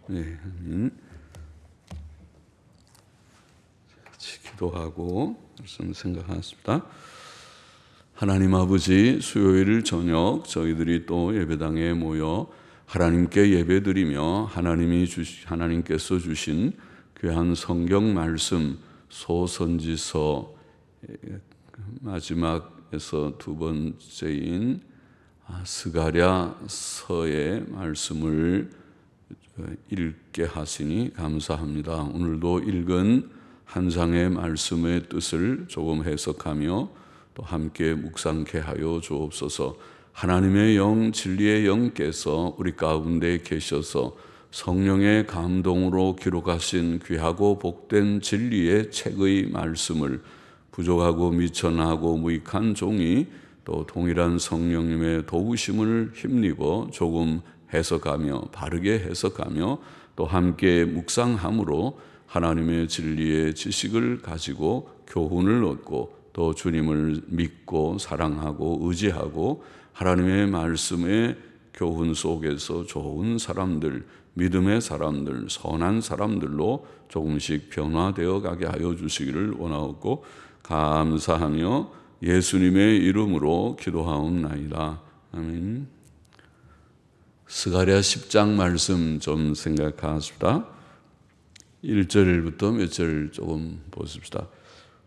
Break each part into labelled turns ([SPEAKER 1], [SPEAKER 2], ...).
[SPEAKER 1] 네, 같이 기도하고 말씀 생각하겠습니다. 하나님 아버지, 수요일 저녁 저희들이 또 예배당에 모여 하나님께 예배드리며 하나님께서 주신 귀한 성경 말씀 소선지서 마지막에서 두 번째인 스가랴서의 말씀을 읽게 하시니 감사합니다. 오늘도 읽은 한 장의 말씀의 뜻을 조금 해석하며 또 함께 묵상케 하여 주옵소서. 하나님의 영, 진리의 영께서 우리 가운데 계셔서 성령의 감동으로 기록하신 귀하고 복된 진리의 책의 말씀을 부족하고 미천하고 무익한 종이 또 동일한 성령님의 도우심을 힘입어 조금 해석하며 바르게 해석하며 또 함께 묵상함으로 하나님의 진리의 지식을 가지고 교훈을 얻고 또 주님을 믿고 사랑하고 의지하고 하나님의 말씀의 교훈 속에서 좋은 사람들, 믿음의 사람들, 선한 사람들로 조금씩 변화되어 가게 하여 주시기를 원하옵고 감사하며 예수님의 이름으로 기도하옵나이다. 아멘. 스가랴 10장 말씀 좀 생각하십시다. 1절부터 몇 절 조금 보십시다.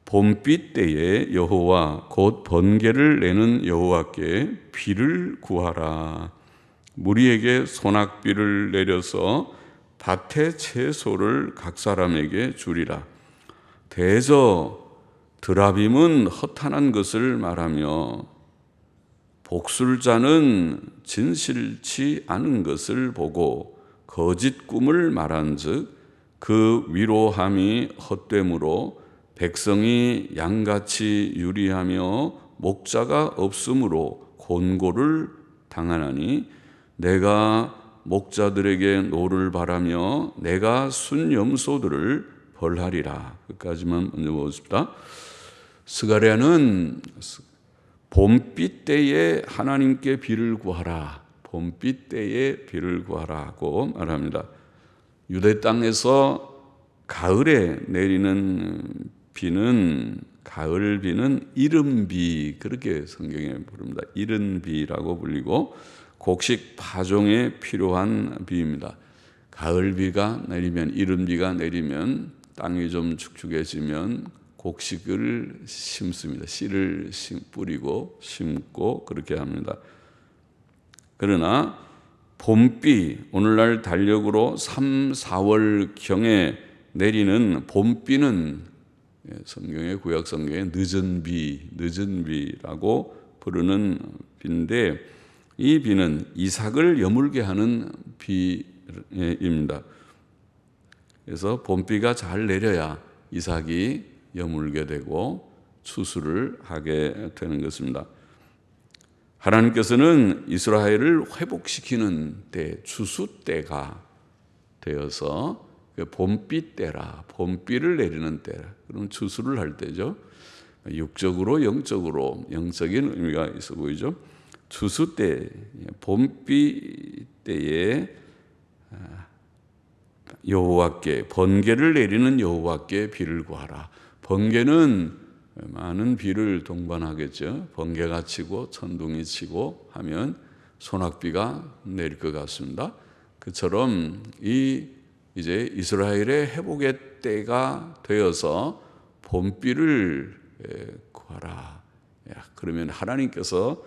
[SPEAKER 1] 봄빛 때에 여호와 곧 번개를 내는 여호와께 비를 구하라. 무리에게 소낙비를 내려서 밭의 채소를 각 사람에게 주리라. 대저 드라빔은 허탄한 것을 말하며 복술자는 진실치 않은 것을 보고 거짓 꿈을 말한즉 그 위로함이 헛되므로 백성이 양같이 유리하며 목자가 없으므로 곤고를 당하나니 내가 목자들에게 노를 바라며 내가 순염소들을 벌하리라. 끝까지만 먼저 보십시다. 스가랴는 봄빛 때에 하나님께 비를 구하라. 봄빛 때에 비를 구하라고 말합니다. 유대 땅에서 가을에 내리는 비는 가을 비는 이른비, 그렇게 성경에 부릅니다. 이른비라고 불리고 곡식 파종에 필요한 비입니다. 가을 비가 내리면, 이른비가 내리면 땅이 좀 축축해지면 곡식을 심습니다. 씨를 뿌리고 심고 그렇게 합니다. 그러나 봄비, 오늘날 달력으로 3, 4월경에 내리는 봄비는 성경의 구약 성경에 늦은 비라고 부르는 비인데 이 비는 이삭을 여물게 하는 비입니다. 그래서 봄비가 잘 내려야 이삭이 여물게 되고 추수를 하게 되는 것입니다. 하나님께서는 이스라엘을 회복시키는 때, 추수 때가 되어서 봄비 때라, 봄비를 내리는 때라. 그럼 추수를 할 때죠. 육적으로 영적으로 영적인 의미가 있어 보이죠. 추수 때, 봄비 때에 여호와께, 번개를 내리는 여호와께 비를 구하라. 번개는 많은 비를 동반하겠죠. 번개가 치고 천둥이 치고 하면 소낙비가 내릴 것 같습니다. 그처럼 이제 이스라엘의 회복의 때가 되어서 봄비를 구하라. 그러면 하나님께서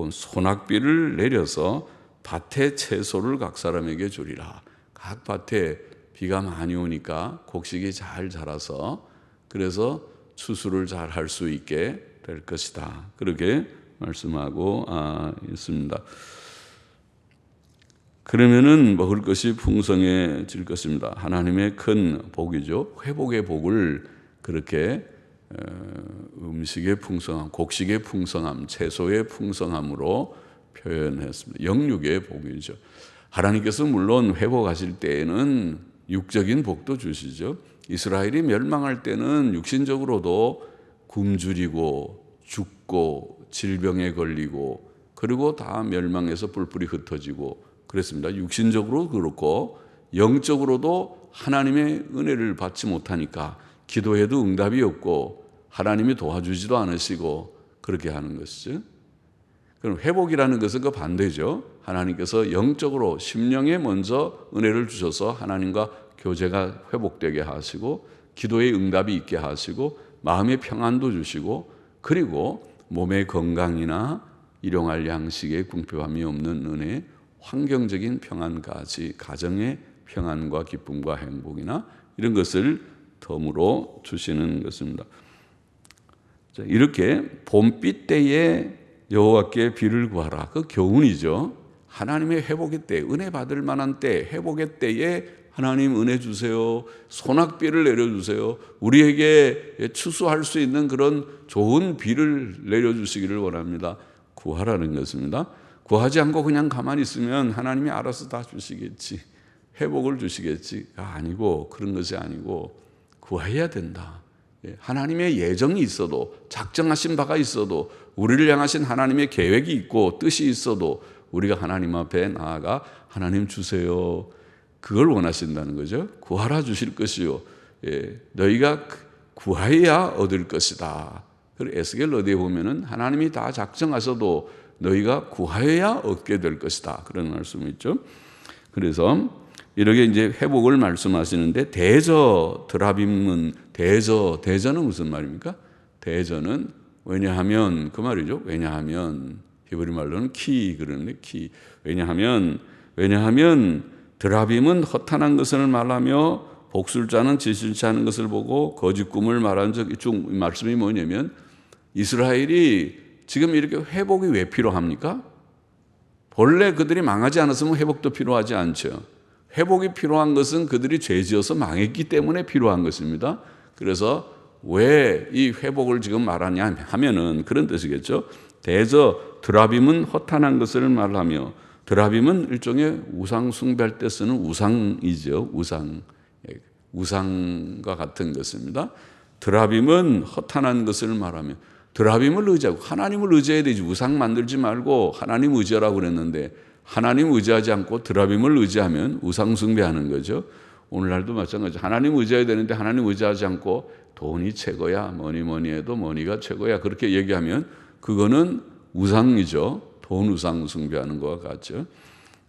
[SPEAKER 1] 소낙비를 내려서 밭의 채소를 각 사람에게 주리라. 각 밭에 비가 많이 오니까 곡식이 잘 자라서 그래서 추수를 잘 할 수 있게 될 것이다. 그렇게 말씀하고 있습니다. 그러면은 먹을 것이 풍성해질 것입니다. 하나님의 큰 복이죠. 회복의 복을 그렇게 음식의 풍성함, 곡식의 풍성함, 채소의 풍성함으로 표현했습니다. 영육의 복이죠. 하나님께서 물론 회복하실 때에는 육적인 복도 주시죠. 이스라엘이 멸망할 때는 육신적으로도 굶주리고 죽고 질병에 걸리고 그리고 다 멸망해서 뿔뿔이 흩어지고 그랬습니다. 육신적으로 그렇고 영적으로도 하나님의 은혜를 받지 못하니까 기도해도 응답이 없고 하나님이 도와주지도 않으시고 그렇게 하는 것이죠. 그럼 회복이라는 것은 그 반대죠. 하나님께서 영적으로 심령에 먼저 은혜를 주셔서 하나님과 교제가 회복되게 하시고 기도의 응답이 있게 하시고 마음의 평안도 주시고 그리고 몸의 건강이나 일용할 양식의 궁핍함이 없는 은혜, 환경적인 평안까지 가정의 평안과 기쁨과 행복이나 이런 것을 덤으로 주시는 것입니다. 자, 이렇게 봄빛 때에 여호와께 비를 구하라. 그 교훈이죠. 하나님의 회복의 때, 은혜 받을 만한 때, 회복의 때에 하나님 은혜 주세요. 소낙비를 내려주세요. 우리에게 추수할 수 있는 그런 좋은 비를 내려주시기를 원합니다. 구하라는 것입니다. 구하지 않고 그냥 가만히 있으면 하나님이 알아서 다 주시겠지. 회복을 주시겠지가 아니고 그런 것이 아니고 구해야 된다. 하나님의 예정이 있어도 작정하신 바가 있어도 우리를 향하신 하나님의 계획이 있고 뜻이 있어도 우리가 하나님 앞에 나아가 하나님 주세요. 그걸 원하신다는 거죠. 구하라 주실 것이요. 너희가 구하여야 얻을 것이다. 그리고 에스겔 어디에 보면은 하나님이 다 작정하셔도 너희가 구하여야 얻게 될 것이다. 그런 말씀이 있죠. 그래서 이렇게 이제 회복을 말씀하시는데 대저 드라빔은 대저는 무슨 말입니까? 대저는 왜냐하면 그 말이죠. 왜냐하면 히브리 말로는 키 그러는데 키 왜냐하면 드라빔은 허탄한 것을 말하며 복술자는 진실치 않은 것을 보고 거짓 꿈을 말한 적 중 말씀이 뭐냐면 이스라엘이 지금 이렇게 회복이 왜 필요합니까? 본래 그들이 망하지 않았으면 회복도 필요하지 않죠. 회복이 필요한 것은 그들이 죄지어서 망했기 때문에 필요한 것입니다. 그래서 왜 이 회복을 지금 말하냐 하면은 그런 뜻이겠죠. 대저 드라빔은 허탄한 것을 말하며 드라빔은 일종의 우상 숭배할 때 쓰는 우상이죠. 우상과 같은 것입니다. 드라빔은 허탄한 것을 말하며 드라빔을 의지하고 하나님을 의지해야 되지 우상 만들지 말고 하나님 의지하라고 그랬는데 하나님 의지하지 않고 드라빔을 의지하면 우상 숭배하는 거죠. 오늘날도 마찬가지. 하나님 의지해야 되는데 하나님 의지하지 않고 돈이 최고야. 뭐니 해도 머니가 최고야. 그렇게 얘기하면 그거는 우상이죠. 돈 우상 숭배하는 것과 같죠.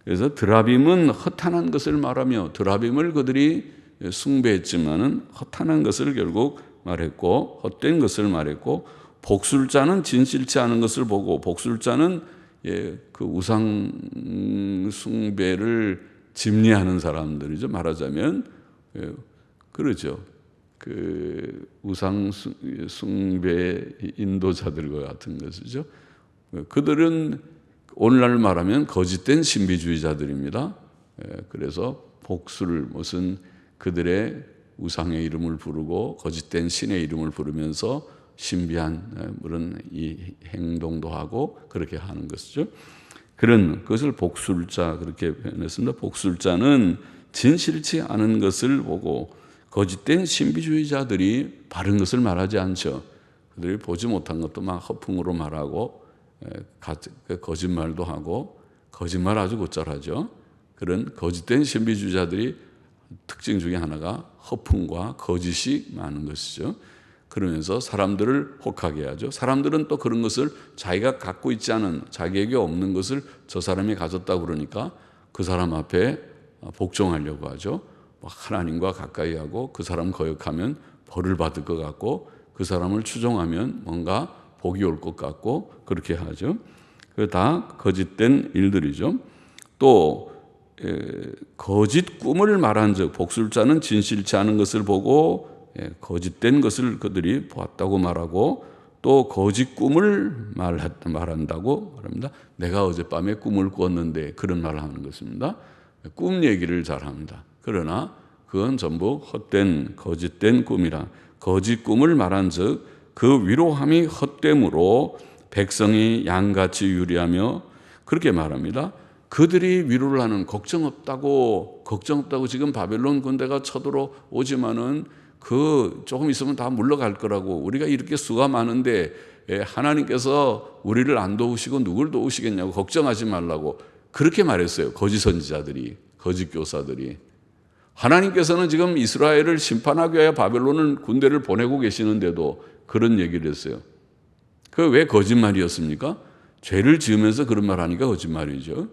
[SPEAKER 1] 그래서 드라빔은 허탄한 것을 말하며 드라빔을 그들이 숭배했지만은 허탄한 것을 결국 말했고 헛된 것을 말했고 복술자는 진실치 않은 것을 보고 복술자는 그 우상 숭배를 집리하는 사람들이죠. 말하자면 그러죠. 그 우상 숭배 인도자들과 같은 것이죠. 그들은 오늘날 말하면 거짓된 신비주의자들입니다. 그래서 복술 무슨 그들의 우상의 이름을 부르고 거짓된 신의 이름을 부르면서 신비한 그런 이 행동도 하고 그렇게 하는 것이죠. 그런 것을 복술자 그렇게 표현했습니다. 복술자는 진실치 않은 것을 보고 거짓된 신비주의자들이 바른 것을 말하지 않죠. 그들이 보지 못한 것도 막 허풍으로 말하고 거짓말도 하고 거짓말 아주 곧잘하죠. 그런 거짓된 신비주의자들이 특징 중에 하나가 허풍과 거짓이 많은 것이죠. 그러면서 사람들을 혹하게 하죠. 사람들은 또 그런 것을 자기가 갖고 있지 않은 자기에게 없는 것을 저 사람이 가졌다고 그러니까 그 사람 앞에 복종하려고 하죠. 하나님과 가까이 하고 그 사람 거역하면 벌을 받을 것 같고 그 사람을 추종하면 뭔가 복이 올 것 같고 그렇게 하죠. 그게 다 거짓된 일들이죠. 또 거짓 꿈을 말한 즉 복술자는 진실치 않은 것을 보고 거짓된 것을 그들이 보았다고 말하고 또 거짓 꿈을 말한다고 말합니다. 내가 어젯밤에 꿈을 꾸었는데 그런 말을 하는 것입니다. 꿈 얘기를 잘합니다. 그러나 그건 전부 헛된 거짓된 꿈이라 거짓 꿈을 말한 즉 그 위로함이 헛됨으로 백성이 양같이 유리하며 그렇게 말합니다. 그들이 위로를 하는 걱정 없다고 지금 바벨론 군대가 쳐들어오지만은 그 조금 있으면 다 물러갈 거라고 우리가 이렇게 수가 많은데 하나님께서 우리를 안 도우시고 누굴 도우시겠냐고 걱정하지 말라고 그렇게 말했어요. 거짓 선지자들이 거짓 교사들이 하나님께서는 지금 이스라엘을 심판하기 위하여 바벨론을 군대를 보내고 계시는데도 그런 얘기를 했어요. 그 왜 거짓말이었습니까? 죄를 지으면서 그런 말 하니까 거짓말이죠.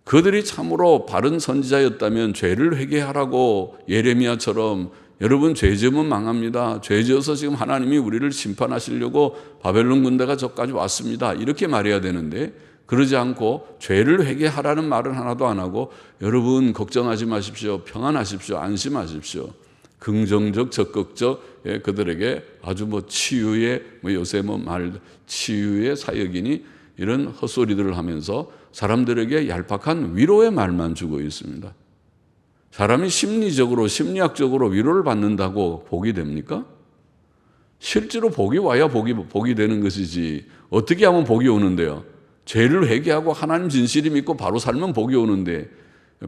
[SPEAKER 1] 그들이 참으로 바른 선지자였다면 죄를 회개하라고 예레미야처럼 여러분 죄 지으면 망합니다. 죄 지어서 지금 하나님이 우리를 심판하시려고 바벨론 군대가 저까지 왔습니다. 이렇게 말해야 되는데 그러지 않고 죄를 회개하라는 말은 하나도 안 하고 여러분 걱정하지 마십시오. 평안하십시오. 안심하십시오. 긍정적, 적극적 그들에게 아주 치유의 요새 치유의 사역이니 이런 헛소리들을 하면서 사람들에게 얄팍한 위로의 말만 주고 있습니다. 사람이 심리적으로 심리학적으로 위로를 받는다고 복이 됩니까? 실제로 복이 와야 복이 되는 것이지 어떻게 하면 복이 오는데요? 죄를 회개하고 하나님 진실이 믿고 바로 살면 복이 오는데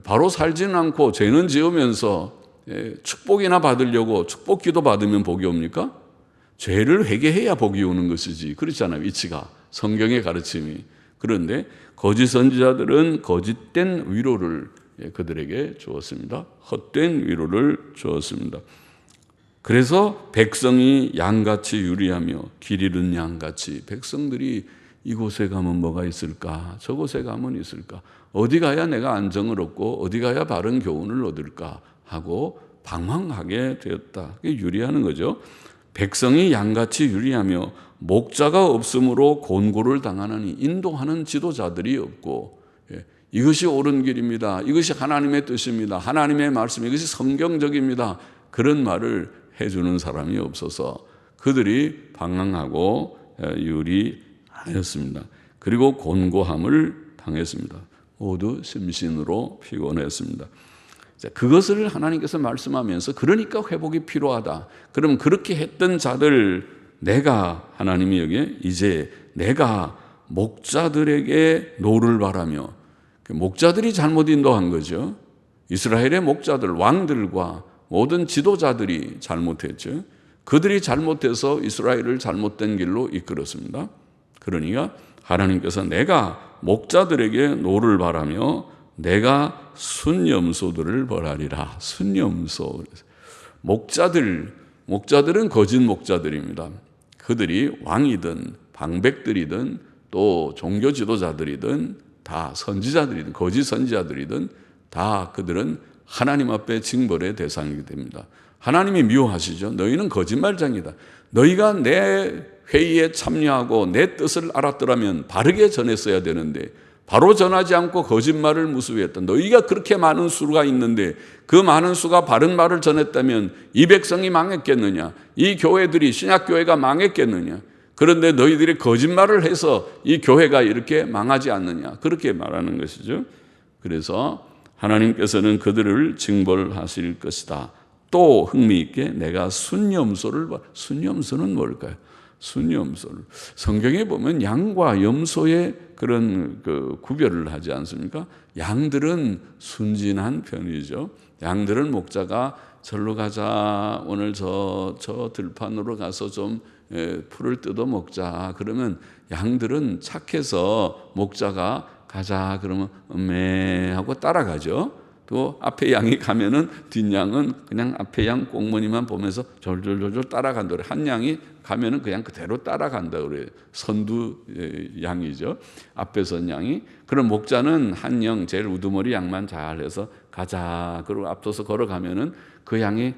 [SPEAKER 1] 바로 살지는 않고 죄는 지으면서 축복이나 받으려고 축복 기도 받으면 복이 옵니까? 죄를 회개해야 복이 오는 것이지. 그렇잖아요. 위치가 성경의 가르침이. 그런데 거짓 선지자들은 거짓된 위로를 그들에게 주었습니다. 헛된 위로를 주었습니다. 그래서 백성이 양같이 유리하며 길 잃은 양같이 백성들이 이곳에 가면 뭐가 있을까? 저곳에 가면 있을까? 어디 가야 내가 안정을 얻고 어디 가야 바른 교훈을 얻을까? 하고 방황하게 되었다. 그게 유리하는 거죠. 백성이 양같이 유리하며 목자가 없으므로 곤고를 당하느니 인도하는 지도자들이 없고 이것이 옳은 길입니다. 이것이 하나님의 뜻입니다. 하나님의 말씀, 이것이 성경적입니다. 그런 말을 해주는 사람이 없어서 그들이 방황하고 유리하였습니다. 그리고 곤고함을 당했습니다. 모두 심신으로 피곤했습니다. 그것을 하나님께서 말씀하면서 그러니까 회복이 필요하다. 그럼 그렇게 했던 자들 내가 하나님이 여기에 이제 내가 목자들에게 노를 바라며 목자들이 잘못 인도한 거죠. 이스라엘의 목자들, 왕들과 모든 지도자들이 잘못했죠. 그들이 잘못해서 이스라엘을 잘못된 길로 이끌었습니다. 그러니까 하나님께서 내가 목자들에게 노를 바라며 내가 순염소들을 벌하리라. 순염소. 목자들은 거짓 목자들입니다. 그들이 왕이든 방백들이든 또 종교 지도자들이든 다 선지자들이든 거짓 선지자들이든 다 그들은 하나님 앞에 징벌의 대상이 됩니다. 하나님이 미워하시죠. 너희는 거짓말장이다. 너희가 내 회의에 참여하고 내 뜻을 알았더라면 바르게 전했어야 되는데 바로 전하지 않고 거짓말을 무수했다. 너희가 그렇게 많은 수가 있는데 그 많은 수가 바른 말을 전했다면 이 백성이 망했겠느냐? 이 교회들이 신약교회가 망했겠느냐? 그런데 너희들이 거짓말을 해서 이 교회가 이렇게 망하지 않느냐? 그렇게 말하는 것이죠. 그래서 하나님께서는 그들을 징벌하실 것이다. 또 흥미있게 내가 순염소를 순염소는 뭘까요? 순염소를 성경에 보면 양과 염소의 그런 구별을 하지 않습니까? 양들은 순진한 편이죠. 양들은 목자가 절로 가자, 오늘 저 들판으로 가서 좀 풀을 뜯어 먹자. 그러면 양들은 착해서 목자가 가자 그러면 하고 따라가죠. 또 앞에 양이 가면은 뒷양은 그냥 앞에 양 꽁무니만 보면서 졸졸졸졸 따라간다. 한 양이 가면은 그냥 그대로 따라간다 그래요. 선두 양이죠. 앞에 선 양이. 그럼 목자는 한 양 제일 우두머리 양만 잘해서 가자. 그리고 앞서서 걸어가면은 그 양이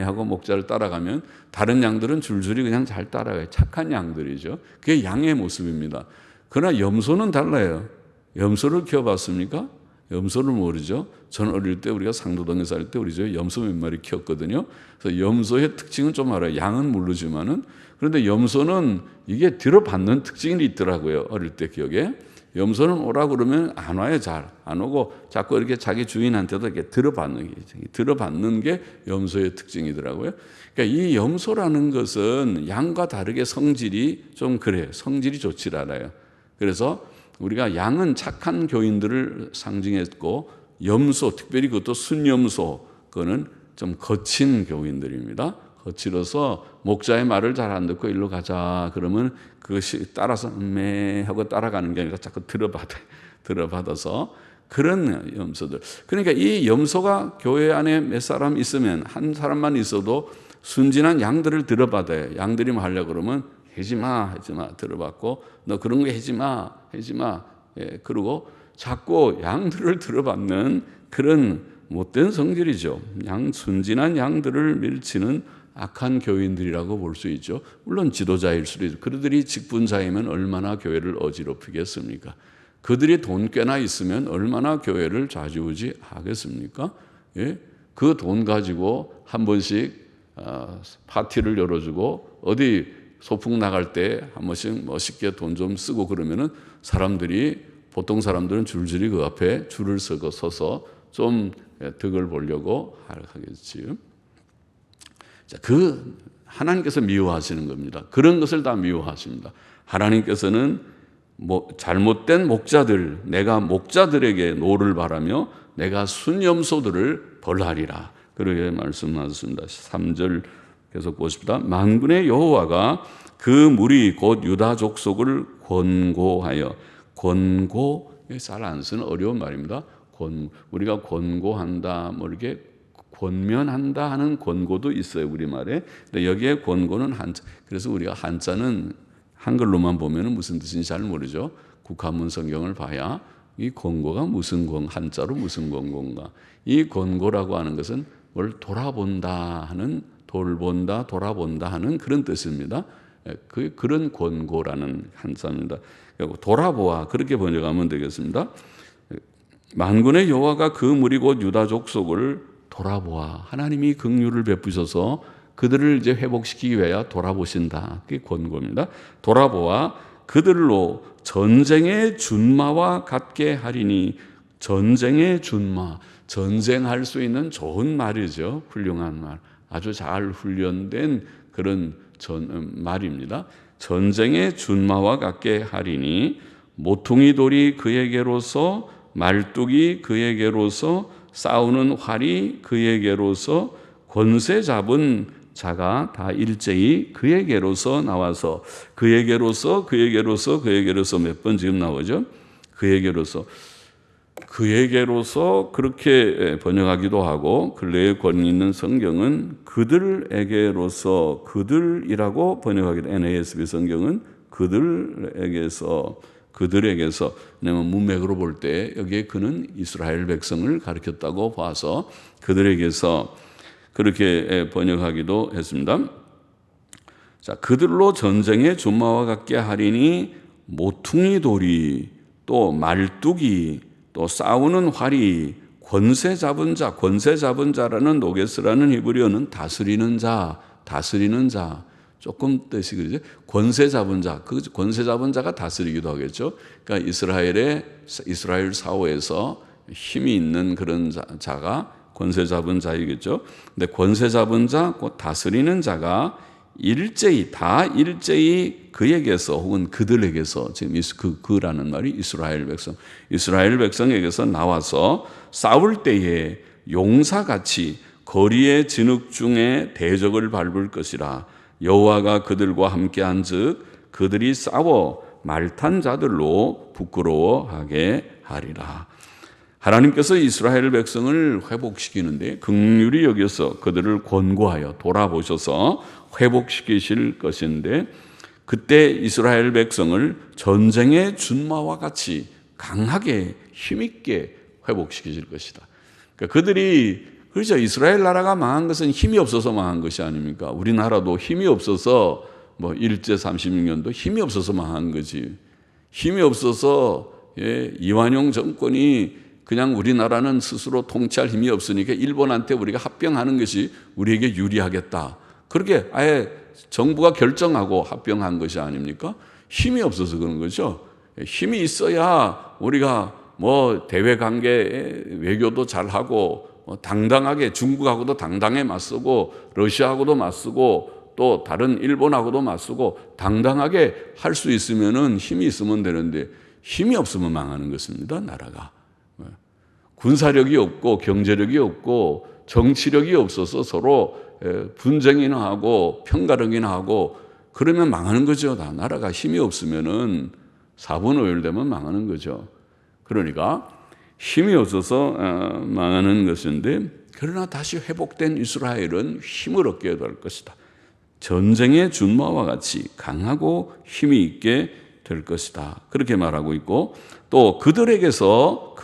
[SPEAKER 1] 하고 목자를 따라가면 다른 양들은 줄줄이 그냥 잘 따라가요. 착한 양들이죠. 그게 양의 모습입니다. 그러나 염소는 달라요. 염소를 키워봤습니까? 염소를 모르죠. 저는 어릴 때 우리가 상도동에 살 때 우리 집에 염소 몇 마리 키웠거든요. 그래서 염소의 특징은 좀 알아요. 양은 모르지만은. 그런데 염소는 이게 들어받는 특징이 있더라고요. 어릴 때 기억에. 염소는 오라 그러면 안 와요. 잘 안 오고 자꾸 이렇게 자기 주인한테도 이렇게 들어받는 게 염소의 특징이더라고요. 그러니까 이 염소라는 것은 양과 다르게 성질이 좀 그래요. 성질이 좋지 않아요. 그래서 우리가 양은 착한 교인들을 상징했고 염소, 특별히 그것도 순염소, 그거는 좀 거친 교인들입니다. 거칠어서 목자의 말을 잘 안 듣고 일로 가자 그러면 그것이 따라서 하고 따라가는 게 아니라 자꾸 들어받아서 그런 염소들. 그러니까 이 염소가 교회 안에 몇 사람 있으면, 한 사람만 있어도 순진한 양들을 들어받아요. 양들이 뭐 하려고 그러면 하지 마 들어받고, 너 그런 거 하지 마. 예, 그리고 자꾸 양들을 들어받는 그런 못된 성질이죠. 순진한 양들을 밀치는 악한 교인들이라고 볼 수 있죠. 물론 지도자일 수도 있죠. 그들이 직분자이면 얼마나 교회를 어지럽히겠습니까? 그들이 돈 꽤나 있으면 얼마나 교회를 좌지우지 하겠습니까? 예? 그 돈 가지고 한 번씩 파티를 열어주고 어디 소풍 나갈 때 한 번씩 멋있게 돈 좀 쓰고 그러면은 보통 사람들은 줄줄이 그 앞에 줄을 서서 좀 덕을 보려고 하겠지요. 자, 하나님께서 미워하시는 겁니다. 그런 것을 다 미워하십니다. 하나님께서는 잘못된 목자들, 내가 목자들에게 노를 바라며 내가 순염소들을 벌하리라. 그렇게 말씀하셨습니다. 3절 계속 보십시다. 만군의 여호와가 그 무리 곧 유다 족속을 권고하여, 잘 안 쓰는 어려운 말입니다. 우리가 권고한다, 이렇게 권면한다 하는 권고도 있어요, 우리말에. 근데 여기에 권고는 한자. 그래서 우리가 한자는 한글로만 보면 무슨 뜻인지 잘 모르죠. 국한문 성경을 봐야 이 권고가 한자로 무슨 권고인가. 이 권고라고 하는 것은 뭘 돌아본다 하는, 돌아본다 하는 그런 뜻입니다. 그런 권고라는 한자입니다. 돌아보아, 그렇게 번역하면 되겠습니다. 만군의 여호와가 그 무리 곧 유다 족속을 돌아보아. 하나님이 긍휼을 베푸셔서 그들을 이제 회복시키기 위하여 돌아보신다. 그게 권고입니다. 돌아보아 그들로 전쟁의 준마와 같게 하리니. 전쟁의 준마, 전쟁할 수 있는 좋은 말이죠. 훌륭한 말, 아주 잘 훈련된 그런 말입니다. 전쟁의 준마와 같게 하리니 모퉁이 돌이 그에게로서, 말뚝이 그에게로서, 싸우는 활이 그에게로서, 권세 잡은 자가 다 일제히 그에게로서 나와서, 그에게로서 몇 번 지금 나오죠? 그에게로서 그렇게 번역하기도 하고, 근래에 권위 있는 성경은 그들에게로서, 그들이라고 번역하기도, NASB 성경은 그들에게서. 왜냐하면 문맥으로 볼 때 여기에 그는 이스라엘 백성을 가리켰다고 봐서 그들에게서 그렇게 번역하기도 했습니다. 자, 그들로 전쟁의 준마와 같게 하리니 모퉁이 돌이, 또 말뚝이, 또 싸우는 활이, 권세 잡은 자라는 노게스라는 히브리어는 다스리는 자, 조금 뜻이 그러죠. 권세 잡은 자, 그 권세 잡은 자가 다스리기도 하겠죠. 그러니까 이스라엘 사회에서 힘이 있는 그런 자가 권세 잡은 자이겠죠. 근데 권세 잡은 자, 곧 다스리는 자가 일제히 그에게서 혹은 그들에게서, 지금 그라는 말이 이스라엘 백성에게서 나와서 싸울 때에 용사같이 거리의 진흙 중에 대적을 밟을 것이라. 여호와가 그들과 함께한즉 그들이 싸워 말탄 자들로 부끄러워하게 하리라. 하나님께서 이스라엘 백성을 회복시키는데 긍휼히 여겨서 그들을 권고하여 돌아보셔서 회복시키실 것인데, 그때 이스라엘 백성을 전쟁의 준마와 같이 강하게 힘있게 회복시키실 것이다. 그러니까 그렇죠. 이스라엘 나라가 망한 것은 힘이 없어서 망한 것이 아닙니까? 우리나라도 힘이 없어서 일제 36년도 힘이 없어서 망한 거지. 힘이 없어서 이완용 정권이 그냥 우리나라는 스스로 통치할 힘이 없으니까 일본한테 우리가 합병하는 것이 우리에게 유리하겠다. 그렇게 아예 정부가 결정하고 합병한 것이 아닙니까? 힘이 없어서 그런 거죠. 힘이 있어야 우리가 대외 관계 외교도 잘하고 당당하게 중국하고도 당당히 맞서고 러시아하고도 맞서고 또 다른 일본하고도 맞서고 당당하게 할 수 있으면은 힘이 있으면 되는데 힘이 없으면 망하는 것입니다. 나라가. 군사력이 없고 경제력이 없고 정치력이 없어서 서로 분쟁이나 하고 편가르기나 하고 그러면 망하는 거죠. 나라가 힘이 없으면은 사분오열되면 망하는 거죠. 그러니까 힘이 없어서 망하는 것인데, 그러나 다시 회복된 이스라엘은 힘을 얻게 될 것이다. 전쟁의 준마와 같이 강하고 힘이 있게 될 것이다. 그렇게 말하고 있고, 또 그들에게서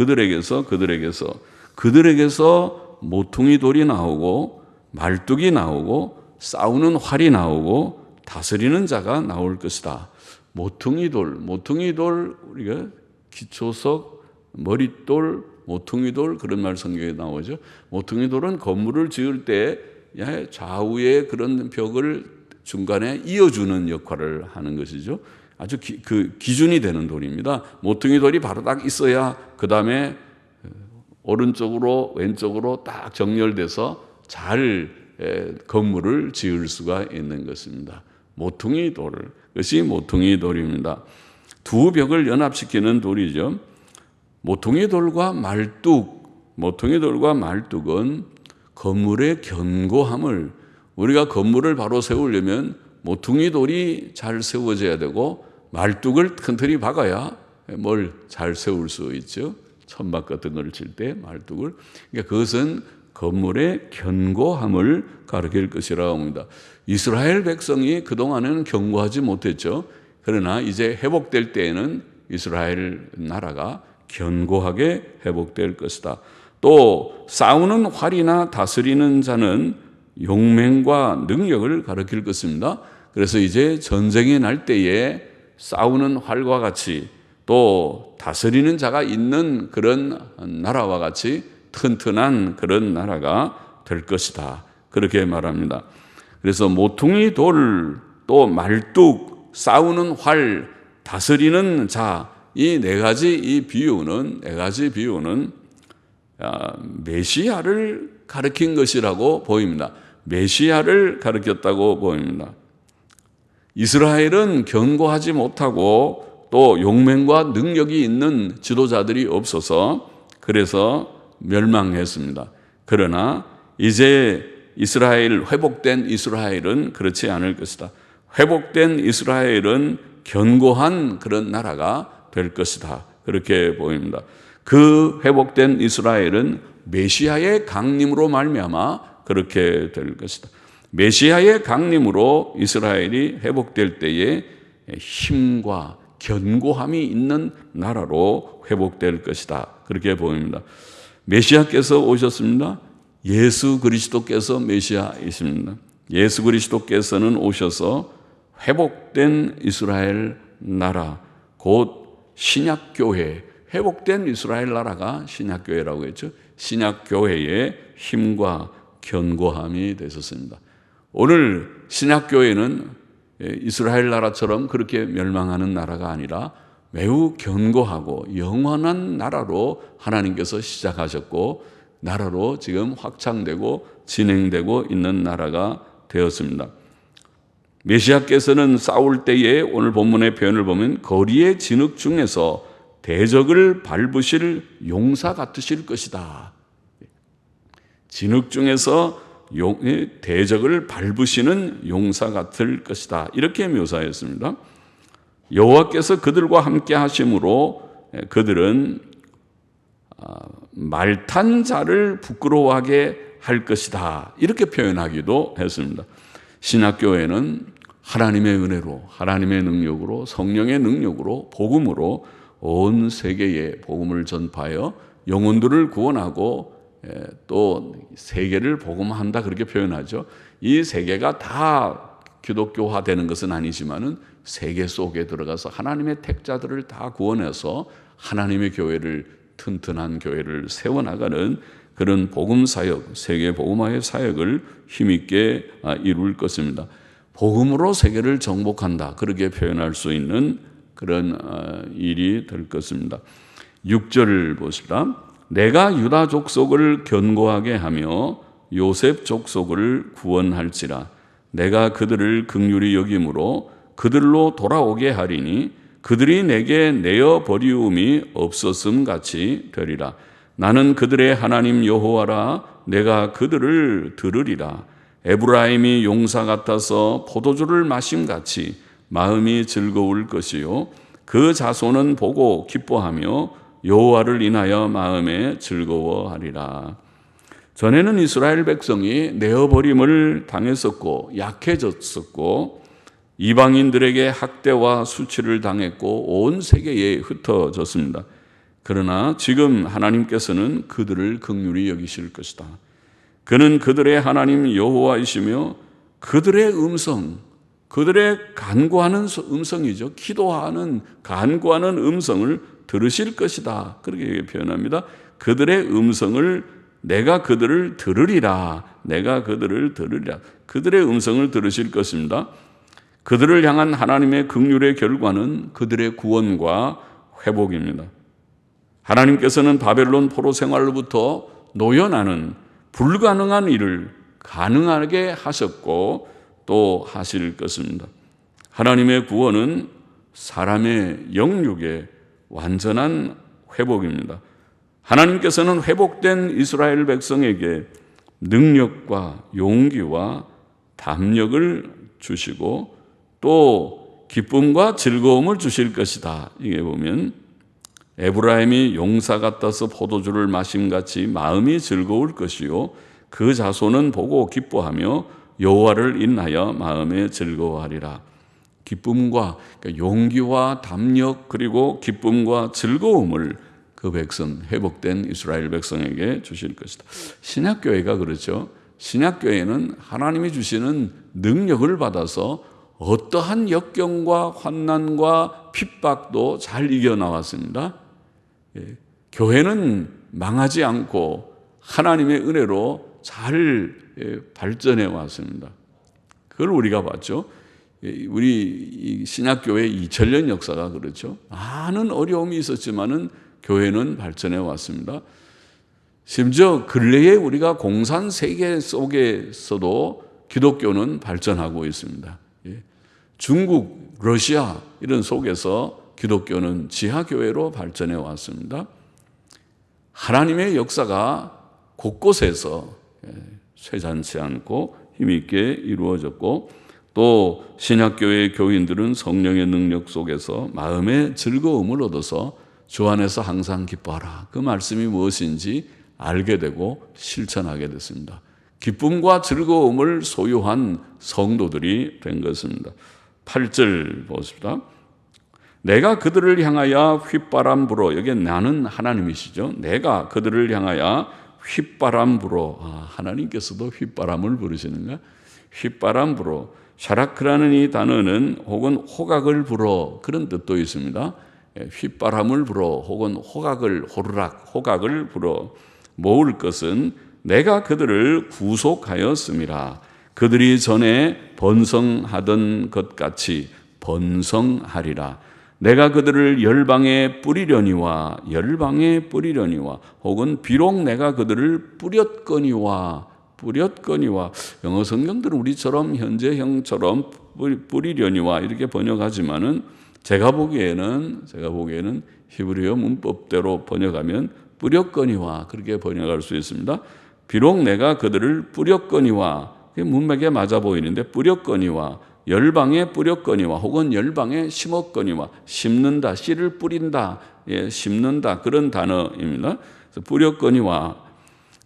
[SPEAKER 1] 모퉁이 돌이 나오고 말뚝이 나오고 싸우는 활이 나오고 다스리는 자가 나올 것이다. 모퉁이 돌 우리가 기초석, 머릿돌, 모퉁이 돌 그런 말 성경에 나오죠. 모퉁이 돌은 건물을 지을 때 좌우의 그런 벽을 중간에 이어주는 역할을 하는 것이죠. 아주 기준이 되는 돌입니다. 모퉁이 돌이 바로 딱 있어야 그 다음에 오른쪽으로 왼쪽으로 딱 정렬돼서 잘 건물을 지을 수가 있는 것입니다. 모퉁이 돌, 그것이 모퉁이 돌입니다. 두 벽을 연합시키는 돌이죠. 모퉁이 돌과 말뚝은 건물의 견고함을, 우리가 건물을 바로 세우려면 모퉁이 돌이 잘 세워져야 되고 말뚝을 튼튼히 박아야 뭘 잘 세울 수 있죠. 천막 같은 걸 칠 때 말뚝을. 그러니까 그것은 건물의 견고함을 가리킬 것이라고 합니다. 이스라엘 백성이 그동안은 견고하지 못했죠. 그러나 이제 회복될 때에는 이스라엘 나라가 견고하게 회복될 것이다. 또 싸우는 활이나 다스리는 자는 용맹과 능력을 가리킬 것입니다. 그래서 이제 전쟁이 날 때에 싸우는 활과 같이 또 다스리는 자가 있는 그런 나라와 같이 튼튼한 그런 나라가 될 것이다. 그렇게 말합니다. 그래서 모퉁이 돌, 또 말뚝, 싸우는 활, 다스리는 자, 이 네 가지 비유는 메시아를 가리킨 것이라고 보입니다. 메시아를 가리켰다고 보입니다. 이스라엘은 견고하지 못하고 또 용맹과 능력이 있는 지도자들이 없어서 그래서 멸망했습니다. 그러나 이제 회복된 이스라엘은 그렇지 않을 것이다. 회복된 이스라엘은 견고한 그런 나라가 될 것이다. 그렇게 보입니다. 그 회복된 이스라엘은 메시아의 강림으로 말미암아 그렇게 될 것이다. 메시아의 강림으로 이스라엘이 회복될 때에 힘과 견고함이 있는 나라로 회복될 것이다. 그렇게 보입니다. 메시아께서 오셨습니다. 예수 그리스도께서 메시아이십니다. 예수 그리스도께서는 오셔서 회복된 이스라엘 나라, 곧 신약교회, 회복된 이스라엘 나라가 신약교회라고 했죠. 신약교회의 힘과 견고함이 되셨습니다. 오늘 신약교회는 이스라엘 나라처럼 그렇게 멸망하는 나라가 아니라 매우 견고하고 영원한 나라로 하나님께서 시작하셨고 나라로 지금 확장되고 진행되고 있는 나라가 되었습니다. 메시아께서는 싸울 때에 오늘 본문의 표현을 보면 거리의 진흙 중에서 대적을 밟으실 용사 같으실 것이다. 진흙 중에서 대적을 밟으시는 용사 같을 것이다. 이렇게 묘사했습니다. 여호와께서 그들과 함께 하심으로 그들은 말탄 자를 부끄러워하게 할 것이다. 이렇게 표현하기도 했습니다. 신약교회는 하나님의 은혜로, 하나님의 능력으로, 성령의 능력으로, 복음으로 온 세계에 복음을 전파하여 영혼들을 구원하고 또 세계를 복음한다 그렇게 표현하죠. 이 세계가 다 기독교화 되는 것은 아니지만은 세계 속에 들어가서 하나님의 택자들을 다 구원해서 하나님의 교회를, 튼튼한 교회를 세워나가는 그런 복음 사역, 세계 복음화의 사역을 힘있게 이룰 것입니다. 복음으로 세계를 정복한다 그렇게 표현할 수 있는 그런 일이 될 것입니다. 6절을 보시다. 내가 유다 족속을 견고하게 하며 요셉 족속을 구원할지라. 내가 그들을 긍휼히 여김으로 그들로 돌아오게 하리니 그들이 내게 내어 버리움이 없었음 같이 되리라. 나는 그들의 하나님 여호와라. 내가 그들을 들으리라. 에브라임이 용사 같아서 포도주를 마심같이 마음이 즐거울 것이요 그 자손은 보고 기뻐하며 여호와를 인하여 마음에 즐거워하리라. 전에는 이스라엘 백성이 내어버림을 당했었고 약해졌었고 이방인들에게 학대와 수치를 당했고 온 세계에 흩어졌습니다. 그러나 지금 하나님께서는 그들을 긍휼히 여기실 것이다. 그는 그들의 하나님 여호와이시며 그들의 음성, 그들의 간구하는 음성이죠. 기도하는 간구하는 음성을 들으실 것이다. 그렇게 표현합니다. 그들의 음성을 내가 그들을 들으리라. 내가 그들을 들으리라. 그들의 음성을 들으실 것입니다. 그들을 향한 하나님의 긍휼의 결과는 그들의 구원과 회복입니다. 하나님께서는 바벨론 포로 생활로부터 노여나는 불가능한 일을 가능하게 하셨고 또 하실 것입니다. 하나님의 구원은 사람의 영육의 완전한 회복입니다. 하나님께서는 회복된 이스라엘 백성에게 능력과 용기와 담력을 주시고 또 기쁨과 즐거움을 주실 것이다. 이게 보면 에브라임이 용사 같아서 포도주를 마심같이 마음이 즐거울 것이요 그 자손은 보고 기뻐하며 여호와를 인하여 마음에 즐거워하리라. 기쁨과 그러니까 용기와 담력 그리고 기쁨과 즐거움을 그 백성 회복된 이스라엘 백성에게 주실 것이다. 신약교회가 그렇죠. 신약교회는 하나님이 주시는 능력을 받아서 어떠한 역경과 환난과 핍박도 잘 이겨나왔습니다. 교회는 망하지 않고 하나님의 은혜로 잘 발전해 왔습니다. 그걸 우리가 봤죠. 우리 신약교회 2000년 역사가 그렇죠. 많은 어려움이 있었지만은 교회는 발전해 왔습니다. 심지어 근래에 우리가 공산 세계 속에서도 기독교는 발전하고 있습니다. 중국, 러시아 이런 속에서 기독교는 지하교회로 발전해 왔습니다. 하나님의 역사가 곳곳에서 쇠잔치 않고 힘있게 이루어졌고 또 신약교회의 교인들은 성령의 능력 속에서 마음의 즐거움을 얻어서 주 안에서 항상 기뻐하라. 그 말씀이 무엇인지 알게 되고 실천하게 됐습니다. 기쁨과 즐거움을 소유한 성도들이 된 것입니다. 8절 보십시다. 내가 그들을 향하여 휘바람 불어. 여기 나는 하나님이시죠. 내가 그들을 향하여 휘바람 불어. 하나님께서도 휘바람을 부르시는가? 휘바람 불어. 샤라크라는 이 단어는 혹은 호각을 불어 그런 뜻도 있습니다. 휘바람을 불어 혹은 호각을 호루락 호각을 불어 모을 것은 내가 그들을 구속하였음이라. 그들이 전에 번성하던 것 같이 번성하리라. 내가 그들을 열방에 뿌리려니와 혹은 비록 내가 그들을 뿌렸거니와 영어 성경들은 우리처럼 현재형처럼 뿌리려니와 이렇게 번역하지만은 제가 보기에는 히브리어 문법대로 번역하면 뿌렸거니와 그렇게 번역할 수 있습니다. 비록 내가 그들을 뿌렸거니와 문맥에 맞아 보이는데 뿌렸거니와 열방에 뿌렸거니와 혹은 열방에 심었거니와 심는다 씨를 뿌린다 심는다 그런 단어입니다. 그래서 뿌렸거니와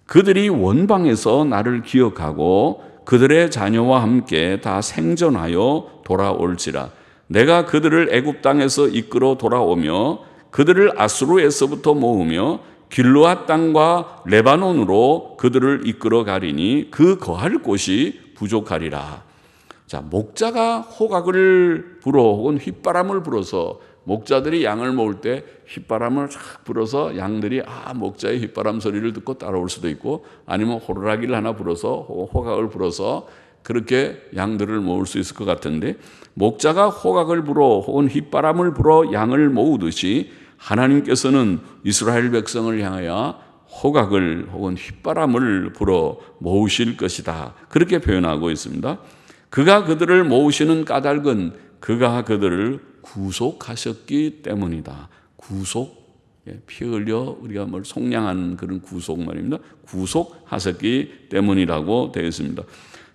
[SPEAKER 1] 그들이 원방에서 나를 기억하고 그들의 자녀와 함께 다 생존하여 돌아올지라. 내가 그들을 애굽 땅에서 이끌어 돌아오며 그들을 아수르에서부터 모으며 길르앗 땅과 레바논으로 그들을 이끌어 가리니 그 거할 곳이 부족하리라. 자, 목자가 호각을 불어 혹은 휘바람을 불어서 목자들이 양을 모을 때 휘바람을 쫙 불어서 양들이 목자의 휘바람 소리를 듣고 따라올 수도 있고 아니면 호루라기를 하나 불어서 호각을 불어서 그렇게 양들을 모을 수 있을 것 같은데 목자가 호각을 불어 혹은 휘바람을 불어 양을 모으듯이 하나님께서는 이스라엘 백성을 향하여 호각을 혹은 휘바람을 불어 모으실 것이다. 그렇게 표현하고 있습니다. 그가 그들을 모으시는 까닭은 그가 그들을 구속하셨기 때문이다. 구속, 피 흘려 우리가 뭘 속량하는 그런 구속 말입니다. 구속하셨기 때문이라고 되어 있습니다.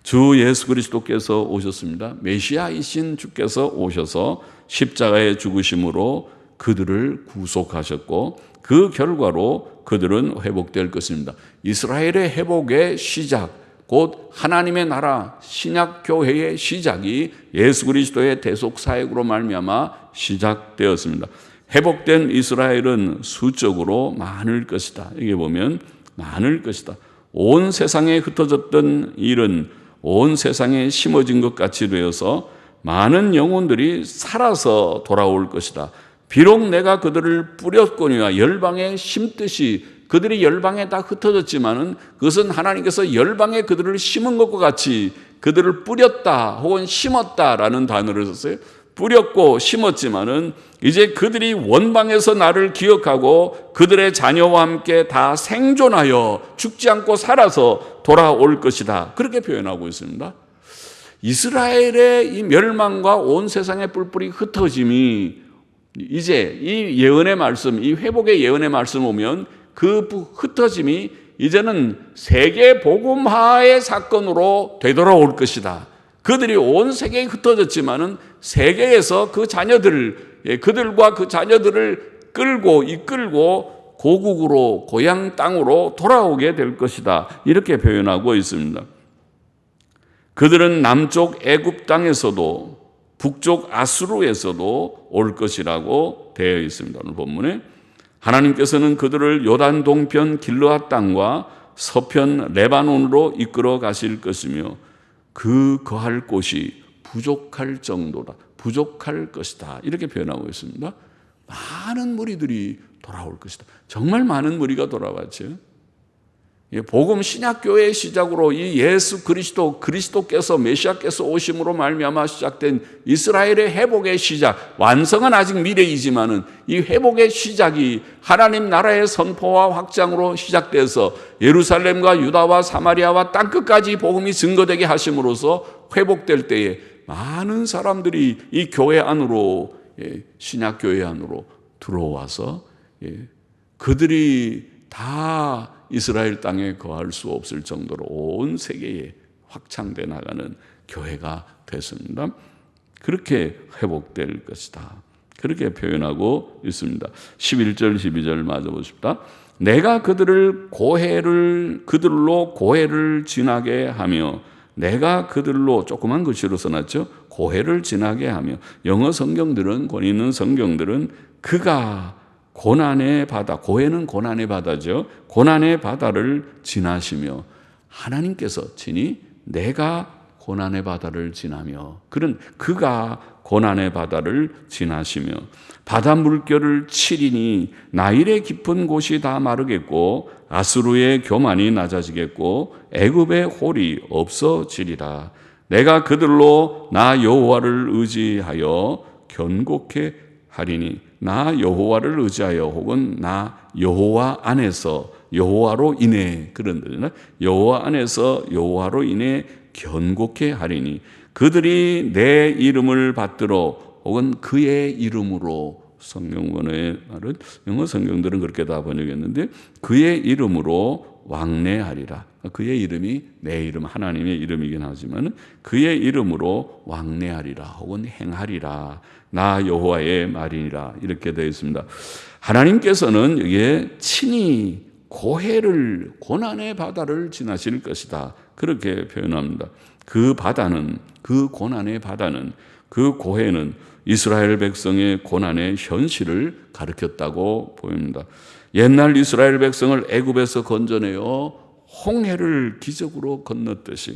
[SPEAKER 1] 주 예수 그리스도께서 오셨습니다. 메시아이신 주께서 오셔서 십자가의 죽으심으로 그들을 구속하셨고 그 결과로 그들은 회복될 것입니다. 이스라엘의 회복의 시작, 곧 하나님의 나라 신약 교회의 시작이 예수 그리스도의 대속 사역으로 말미암아 시작되었습니다. 회복된 이스라엘은 수적으로 많을 것이다. 이게 보면 많을 것이다. 온 세상에 흩어졌던 일은 온 세상에 심어진 것 같이 되어서 많은 영혼들이 살아서 돌아올 것이다. 비록 내가 그들을 뿌렸거니와 열방에 심듯이 그들이 열방에 다 흩어졌지만은 그것은 하나님께서 열방에 그들을 심은 것과 같이 그들을 뿌렸다 혹은 심었다라는 단어를 썼어요. 뿌렸고 심었지만은 이제 그들이 원방에서 나를 기억하고 그들의 자녀와 함께 다 생존하여 죽지 않고 살아서 돌아올 것이다. 그렇게 표현하고 있습니다. 이스라엘의 이 멸망과 온 세상의 뿔뿔이 흩어짐이 이제 이 예언의 말씀, 이 회복의 예언의 말씀 오면 그 흩어짐이 이제는 세계 복음화의 사건으로 되돌아올 것이다. 그들이 온 세계에 흩어졌지만은 세계에서 그 자녀들, 그들과 그 자녀들을 이끌고 고국으로 고향 땅으로 돌아오게 될 것이다. 이렇게 표현하고 있습니다. 그들은 남쪽 애굽 땅에서도 북쪽 아수르에서도 올 것이라고 되어 있습니다. 오늘 본문에 하나님께서는 그들을 요단 동편 길르앗 땅과 서편 레바논으로 이끌어 가실 것이며 그 거할 곳이 부족할 정도다. 부족할 것이다. 이렇게 표현하고 있습니다. 많은 무리들이 돌아올 것이다. 정말 많은 무리가 돌아왔죠. 복음 신약교회의 시작으로 이 예수 그리스도께서 메시아께서 오심으로 말미암아 시작된 이스라엘의 회복의 시작, 완성은 아직 미래이지만은 이 회복의 시작이 하나님 나라의 선포와 확장으로 시작돼서 예루살렘과 유다와 사마리아와 땅끝까지 복음이 증거되게 하심으로써 회복될 때에 많은 사람들이 이 교회 안으로, 신약교회 안으로 들어와서 그들이 다 이스라엘 땅에 거할 수 없을 정도로 온 세계에 확장돼 나가는 교회가 됐습니다. 그렇게 회복될 것이다. 그렇게 표현하고 있습니다. 11절 12절 맞아보십시다. 내가 그들로 고해를 지나게 하며 내가 그들로 조그만 글씨로 써놨죠. 고해를 지나게 하며 영어 성경들은 권위 있는 성경들은 그가 고난의 바다, 고해는 고난의 바다죠. 고난의 바다를 지나시며 하나님께서 친히 내가 고난의 바다를 지나며 그가 고난의 바다를 지나시며 바다 물결을 치리니 나일의 깊은 곳이 다 마르겠고 아수르의 교만이 낮아지겠고 애굽의 홀이 없어지리라. 내가 그들로 나 여호와를 의지하여 견고케 하리니 나 여호와를 의지하여 혹은 나 여호와 안에서 여호와로 인해 그런 뜻이나 여호와 안에서 여호와로 인해 견고케 하리니 그들이 내 이름을 받들어 혹은 그의 이름으로 성경원의 말은 영어 성경들은 그렇게 다 번역했는데 그의 이름으로 왕래하리라. 그의 이름이 내 이름 하나님의 이름이긴 하지만 그의 이름으로 왕래하리라 혹은 행하리라. 나 여호와의 말이니라. 이렇게 되어 있습니다. 하나님께서는 여기에 친히 고난의 바다를 지나실 것이다. 그렇게 표현합니다. 그 바다는, 그 고난의 바다는, 그 고해는 이스라엘 백성의 고난의 현실을 가르쳤다고 보입니다. 옛날 이스라엘 백성을 애굽에서 건져내어 홍해를 기적으로 건넜듯이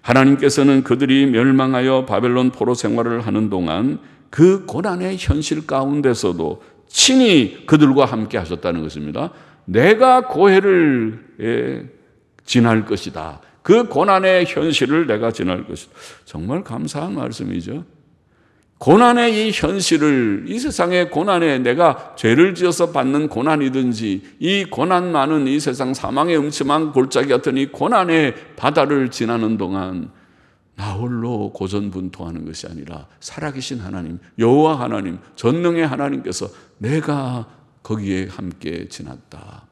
[SPEAKER 1] 하나님께서는 그들이 멸망하여 바벨론 포로 생활을 하는 동안 그 고난의 현실 가운데서도 친히 그들과 함께 하셨다는 것입니다. 내가 고해를 지날 것이다. 그 고난의 현실을 내가 지날 것이다. 정말 감사한 말씀이죠. 고난의 이 현실을, 이 세상의 고난에 내가 죄를 지어서 받는 고난이든지 이 고난 많은 이 세상 사망의 음침한 골짜기 같은 이 고난의 바다를 지나는 동안 나 홀로 고전분투하는 것이 아니라 살아계신 하나님, 여호와 하나님, 전능의 하나님께서 내가 거기에 함께 지났다.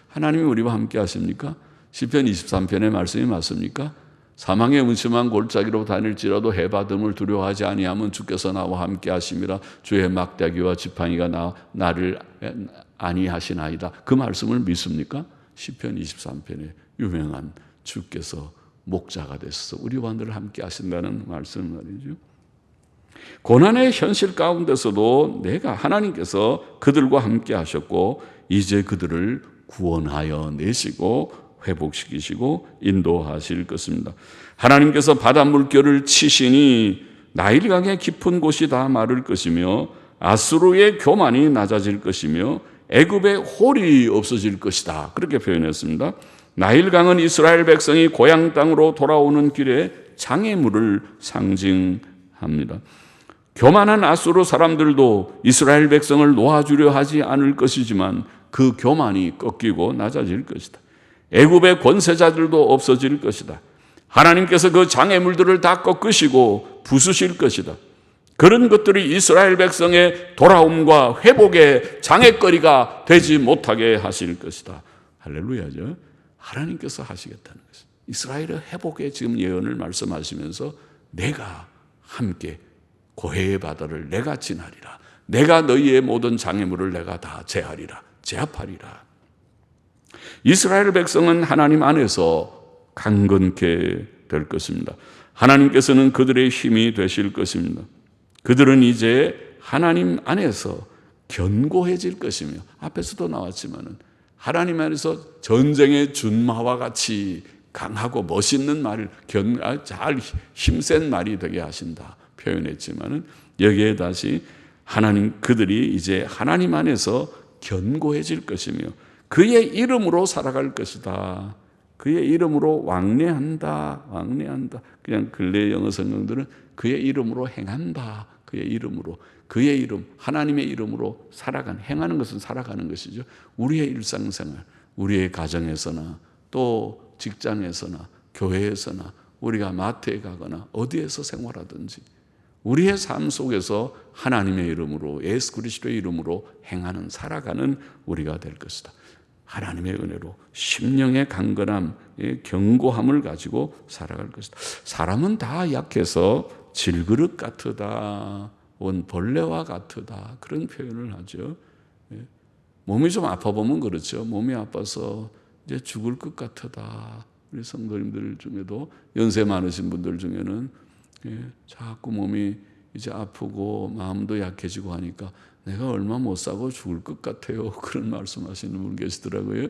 [SPEAKER 1] 하나님이 우리와 함께 하십니까? 시편 23편의 말씀이 맞습니까? 사망의 음침한 골짜기로 다닐지라도 해받음을 두려워하지 아니하면 주께서 나와 함께 하심이라. 주의 막대기와 지팡이가 나를 안위하시나이다. 그 말씀을 믿습니까? 시편 23편에 유명한 주께서 목자가 되셔서 우리와 늘 함께 하신다는 말씀 말이죠. 고난의 현실 가운데서도 내가 하나님께서 그들과 함께 하셨고 이제 그들을 구원하여 내시고 회복시키시고 인도하실 것입니다. 하나님께서 바다 물결을 치시니 나일강의 깊은 곳이 다 마를 것이며 아수르의 교만이 낮아질 것이며 애굽의 홀이 없어질 것이다. 그렇게 표현했습니다. 나일강은 이스라엘 백성이 고향 땅으로 돌아오는 길에 장애물을 상징합니다. 교만한 아수르 사람들도 이스라엘 백성을 놓아주려 하지 않을 것이지만 그 교만이 꺾이고 낮아질 것이다. 애굽의 권세자들도 없어질 것이다. 하나님께서 그 장애물들을 다 꺾으시고 부수실 것이다. 그런 것들이 이스라엘 백성의 돌아옴과 회복의 장애거리가 되지 못하게 하실 것이다. 할렐루야죠. 하나님께서 하시겠다는 것입니다. 이스라엘의 회복의 지금 예언을 말씀하시면서 내가 함께 고해의 바다를 내가 지나리라. 내가 너희의 모든 장애물을 내가 다 제하리라. 제압하리라. 이스라엘 백성은 하나님 안에서 강건케 될 것입니다. 하나님께서는 그들의 힘이 되실 것입니다. 그들은 이제 하나님 안에서 견고해질 것이며 앞에서도 나왔지만은 하나님 안에서 전쟁의 준마와 같이 강하고 멋있는 말을 잘 힘센 말이 되게 하신다 표현했지만은 여기에 다시 그들이 이제 하나님 안에서 견고해질 것이며 그의 이름으로 살아갈 것이다. 그의 이름으로 왕래한다. 그냥 근래 영어 성경들은 그의 이름으로 행한다. 그의 이름, 하나님의 이름으로 행하는 것은 살아가는 것이죠. 우리의 일상생활, 우리의 가정에서나 또 직장에서나 교회에서나 우리가 마트에 가거나 어디에서 생활하든지 우리의 삶 속에서 하나님의 이름으로 예수 그리스도의 이름으로 행하는 살아가는 우리가 될 것이다. 하나님의 은혜로 심령의 강건함, 견고함을 가지고 살아갈 것이다. 사람은 다 약해서 질그릇 같으다, 벌레와 같으다 그런 표현을 하죠. 몸이 좀 아파 보면 그렇죠. 몸이 아파서 이제 죽을 것 같으다. 우리 성도님들 중에도 연세 많으신 분들 중에는 자꾸 몸이 이제 아프고 마음도 약해지고 하니까 내가 얼마 못 사고 죽을 것 같아요. 그런 말씀하시는 분 계시더라고요.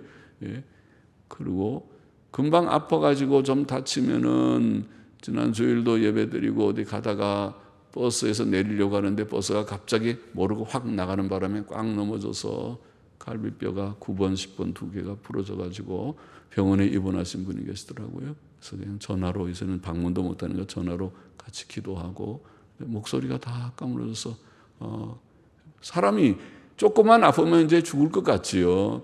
[SPEAKER 1] 그리고 금방 아파가지고 좀 다치면은 지난 주일도 예배드리고 어디 가다가 버스에서 내리려고 하는데 버스가 갑자기 모르고 확 나가는 바람에 꽉 넘어져서 갈비뼈가 9번, 10번 두 개가 부러져가지고 병원에 입원하신 분이 계시더라고요. 그래서 그냥 전화로 이제는 방문도 못하니까 전화로 같이 기도하고 목소리가 다 까무러져서 사람이 조금만 아프면 이제 죽을 것 같지요.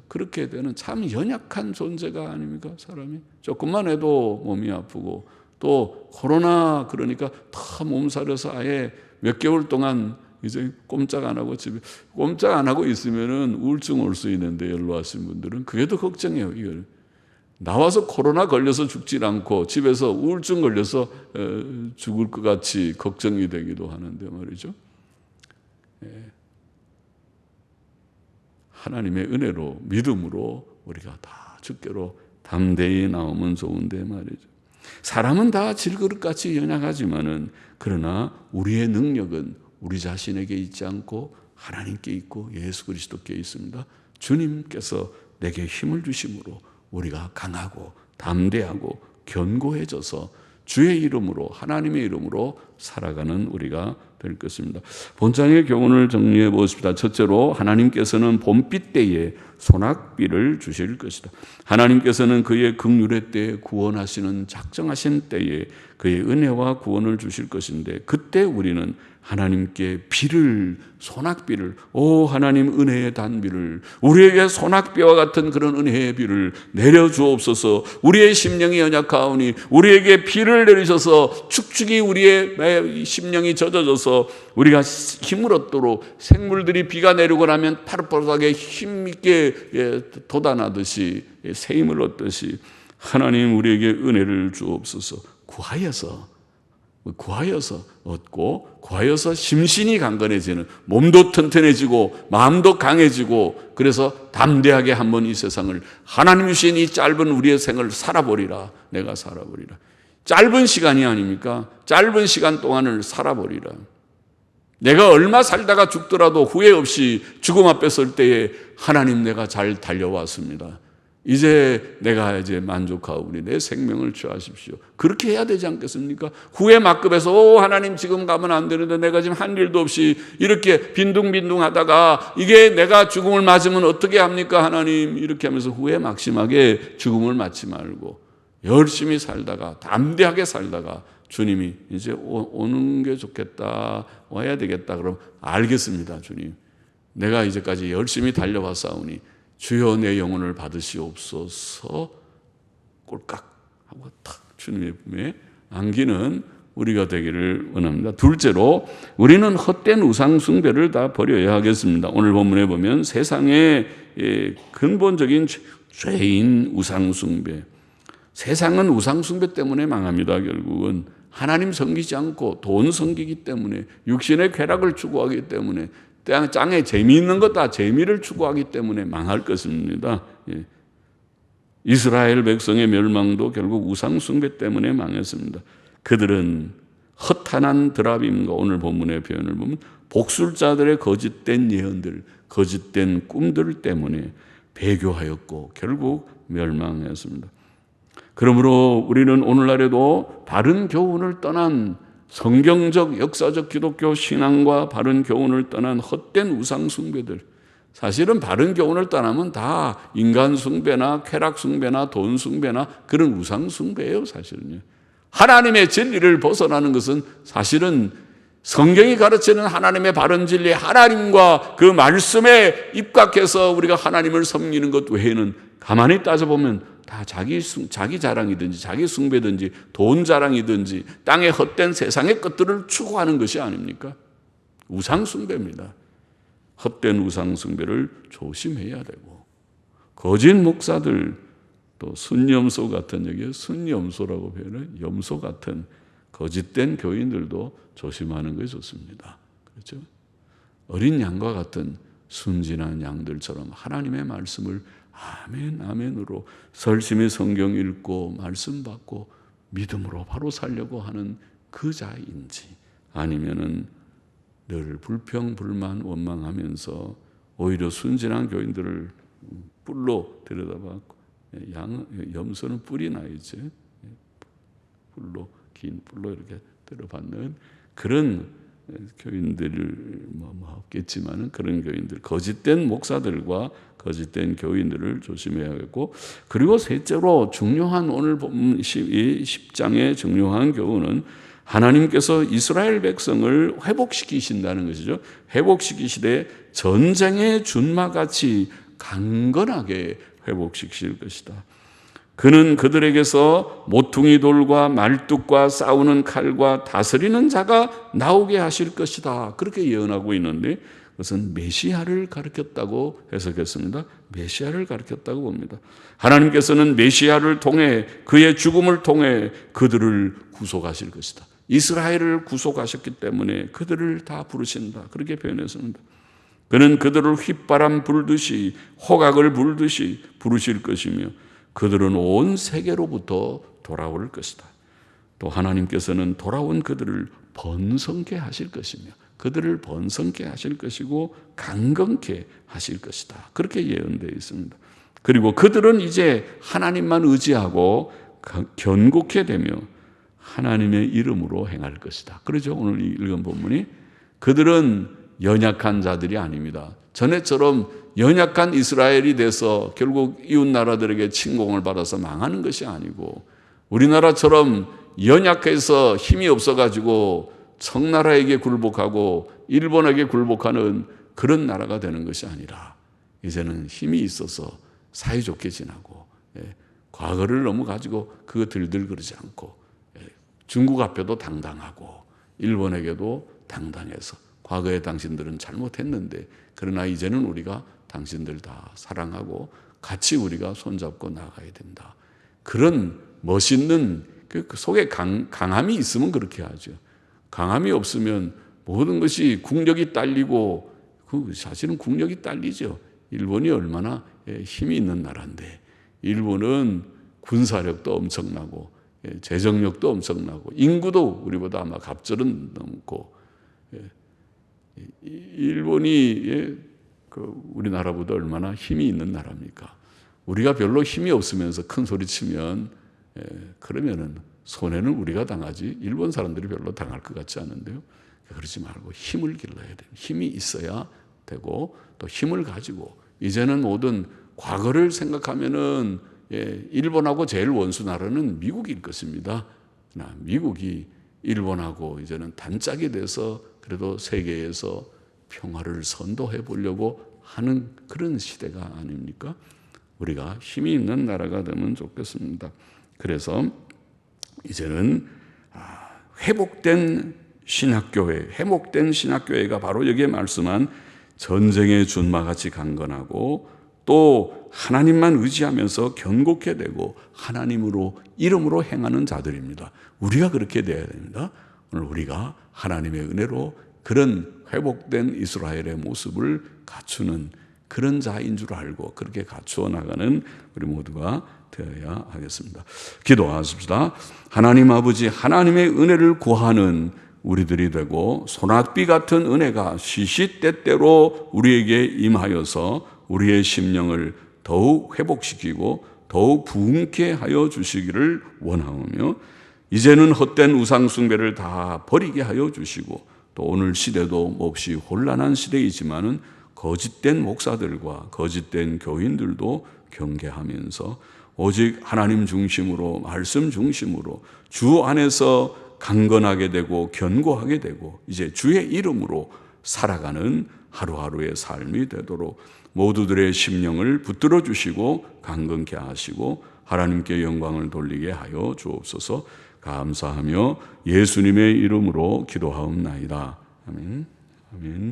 [SPEAKER 1] 그렇게 되는 참 연약한 존재가 아닙니까? 사람이 조금만 해도 몸이 아프고 또 코로나 그러니까 다 몸살려서 아예 몇 개월 동안 이제 꼼짝 안 하고 집에 꼼짝 안 하고 있으면은 우울증 올 수 있는데 연로하신 분들은 그게 더 걱정이에요. 이걸 나와서 코로나 걸려서 죽질 않고 집에서 우울증 걸려서 죽을 것 같이 걱정이 되기도 하는데 말이죠. 하나님의 은혜로 믿음으로 우리가 다 주께로 담대히 나오면 좋은데 말이죠. 사람은 다 질그릇같이 연약하지만은 그러나 우리의 능력은 우리 자신에게 있지 않고 하나님께 있고 예수 그리스도께 있습니다. 주님께서 내게 힘을 주심으로 우리가 강하고 담대하고 견고해져서 주의 이름으로 하나님의 이름으로 살아가는 우리가 될 것입니다. 본장의 교훈을 정리해 보십시다. 첫째로 하나님께서는 봄빛 때에 소낙비를 주실 것이다. 하나님께서는 그의 긍휼의 때에 구원하시는 작정하신 때에 그의 은혜와 구원을 주실 것인데 그때 우리는 하나님께 소낙비를 하나님 은혜의 단비를 우리에게 소낙비와 같은 그런 은혜의 비를 내려주옵소서. 우리의 심령이 연약하오니 우리에게 비를 내리셔서 축축이 우리의 심령이 젖어져서 우리가 힘을 얻도록 생물들이 비가 내리고 나면 파릇파릇하게 힘있게 돋아나듯이 새 힘을 얻듯이 하나님 우리에게 은혜를 주옵소서. 구하여서 얻고, 구하여서 심신이 강건해지는, 몸도 튼튼해지고 마음도 강해지고, 그래서 담대하게 한번 이 세상을, 하나님 주신 이 짧은 우리의 생을 살아버리라. 내가 살아버리라. 짧은 시간이 아닙니까? 짧은 시간 동안을 살아버리라. 내가 얼마 살다가 죽더라도 후회 없이 죽음 앞에 설 때에 하나님, 내가 잘 달려왔습니다. 이제 내가 만족하오니 내 생명을 취하십시오. 그렇게 해야 되지 않겠습니까? 후회 막급해서 하나님 지금 가면 안 되는데 내가 지금 한 일도 없이 이렇게 빈둥빈둥하다가 이게 내가 죽음을 맞으면 어떻게 합니까 하나님? 이렇게 하면서 후회 막심하게 죽음을 맞지 말고 열심히 살다가, 담대하게 살다가 주님이 이제 오는 게 좋겠다, 와야 되겠다 그럼 알겠습니다. 주님, 내가 이제까지 열심히 달려왔사오니 주여 내 영혼을 받으시옵소서. 꼴깍 하고 탁 주님의 품에 안기는 우리가 되기를 원합니다. 둘째로, 우리는 헛된 우상 숭배를 다 버려야 하겠습니다. 오늘 본문에 보면 세상의 근본적인 죄인 우상 숭배. 세상은 우상 숭배 때문에 망합니다. 결국은 하나님 섬기지 않고 돈 섬기기 때문에, 육신의 쾌락을 추구하기 때문에, 땅에 재미있는 것 다 재미를 추구하기 때문에 망할 것입니다. 이스라엘 백성의 멸망도 결국 우상 숭배 때문에 망했습니다. 그들은 허탄한 드라빔과, 오늘 본문의 표현을 보면 복술자들의 거짓된 예언들, 거짓된 꿈들 때문에 배교하였고 결국 멸망했습니다. 그러므로 우리는 오늘날에도 바른 교훈을 떠난, 성경적 역사적 기독교 신앙과 바른 교훈을 떠난 헛된 우상 숭배들, 사실은 바른 교훈을 떠나면 다 인간 숭배나 쾌락 숭배나 돈 숭배나 그런 우상 숭배예요. 사실은요. 하나님의 진리를 벗어나는 것은 사실은 성경이 가르치는 하나님의 바른 진리, 하나님과 그 말씀에 입각해서 우리가 하나님을 섬기는 것 외에는 가만히 따져보면 다 자기 자랑이든지 자기 숭배든지 돈 자랑이든지 땅의 헛된 세상의 것들을 추구하는 것이 아닙니까? 우상 숭배입니다. 헛된 우상 숭배를 조심해야 되고, 거짓 목사들, 또 순염소 같은, 여기에 순염소라고 표현해, 염소 같은 거짓된 교인들도 조심하는 것이 좋습니다. 그렇죠? 어린 양과 같은 순진한 양들처럼 하나님의 말씀을 아멘 아멘으로 열심히 성경 읽고 말씀 받고 믿음으로 바로 살려고 하는 그 자인지, 아니면은 늘 불평 불만 원망하면서 오히려 순진한 교인들을 뿔로 들여다봤고, 염소는 뿔이 나이지, 뿔로, 긴 뿔로 이렇게 들여받는 그런 교인들을 없겠지만은, 그런 교인들, 거짓된 목사들과 거짓된 교인들을 조심해야겠고, 그리고 셋째로 중요한, 오늘 본 10장의 중요한 교훈은 하나님께서 이스라엘 백성을 회복시키신다는 것이죠. 회복시키시되 전쟁의 준마같이 강건하게 회복시키실 것이다. 그는 그들에게서 모퉁이 돌과 말뚝과 싸우는 칼과 다스리는 자가 나오게 하실 것이다. 그렇게 예언하고 있는데, 그것은 메시아를 가르쳤다고 해석했습니다. 메시아를 가르쳤다고 봅니다. 하나님께서는 메시아를 통해, 그의 죽음을 통해 그들을 구속하실 것이다. 이스라엘을 구속하셨기 때문에 그들을 다 부르신다. 그렇게 표현했습니다. 그는 그들을 휘바람 불듯이, 호각을 불듯이 부르실 것이며 그들은 온 세계로부터 돌아올 것이다. 또 하나님께서는 돌아온 그들을 번성케 하실 것이며 그들을 번성케 하실 것이고 강건케 하실 것이다. 그렇게 예언되어 있습니다. 그리고 그들은 이제 하나님만 의지하고 견고케 되며 하나님의 이름으로 행할 것이다. 그렇죠? 오늘 읽은 본문이, 그들은 연약한 자들이 아닙니다. 전에처럼 연약한 이스라엘이 돼서 결국 이웃 나라들에게 침공을 받아서 망하는 것이 아니고, 우리나라처럼 연약해서 힘이 없어가지고 청나라에게 굴복하고 일본에게 굴복하는 그런 나라가 되는 것이 아니라, 이제는 힘이 있어서 사이좋게 지나고, 과거를 너무 가지고 그거 들들 그러지 않고, 중국 앞에도 당당하고 일본에게도 당당해서, 과거에 당신들은 잘못했는데 그러나 이제는 우리가 당신들 다 사랑하고 같이 우리가 손잡고 나가야 된다. 그런 멋있는 그 속에 강함이 있으면 그렇게 하죠. 강함이 없으면 모든 것이 국력이 딸리고, 사실은 국력이 딸리죠. 일본이 얼마나 힘이 있는 나라인데, 일본은 군사력도 엄청나고 재정력도 엄청나고 인구도 우리보다 아마 갑절은 넘고, 일본이 우리나라보다 얼마나 힘이 있는 나라입니까? 우리가 별로 힘이 없으면서 큰 소리 치면 그러면은 손해는 우리가 당하지 일본 사람들이 별로 당할 것 같지 않은데요. 그러지 말고 힘을 길러야 돼요. 힘이 있어야 되고, 또 힘을 가지고 이제는 모든 과거를 생각하면은 일본하고 제일 원수 나라는 미국일 것입니다. 미국이 일본하고 이제는 단짝이 돼서 그래도 세계에서 평화를 선도해 보려고 하는 그런 시대가 아닙니까? 우리가 힘이 있는 나라가 되면 좋겠습니다. 그래서 이제는 회복된 신학교회가 바로 여기에 말씀한 전쟁의 준마같이 강건하고 또 하나님만 의지하면서 견고케 되고 하나님으로 이름으로 행하는 자들입니다. 우리가 그렇게 되어야 됩니다. 오늘 우리가 하나님의 은혜로 그런 회복된 이스라엘의 모습을 갖추는 그런 자인 줄 알고 그렇게 갖추어 나가는 우리 모두가 되어야 하겠습니다. 기도하십시다. 하나님 아버지, 하나님의 은혜를 구하는 우리들이 되고 소낙비 같은 은혜가 시시때때로 우리에게 임하여서 우리의 심령을 더욱 회복시키고 더욱 부흥케 하여 주시기를 원하오며, 이제는 헛된 우상 숭배를 다 버리게 하여 주시고, 또 오늘 시대도 몹시 혼란한 시대이지만은 거짓된 목사들과 거짓된 교인들도 경계하면서 오직 하나님 중심으로, 말씀 중심으로 주 안에서 강건하게 되고 견고하게 되고 이제 주의 이름으로 살아가는 하루하루의 삶이 되도록 모두들의 심령을 붙들어 주시고 강건케 하시고 하나님께 영광을 돌리게 하여 주옵소서. 감사하며 예수님의 이름으로 기도하옵나이다. 아멘. 아멘.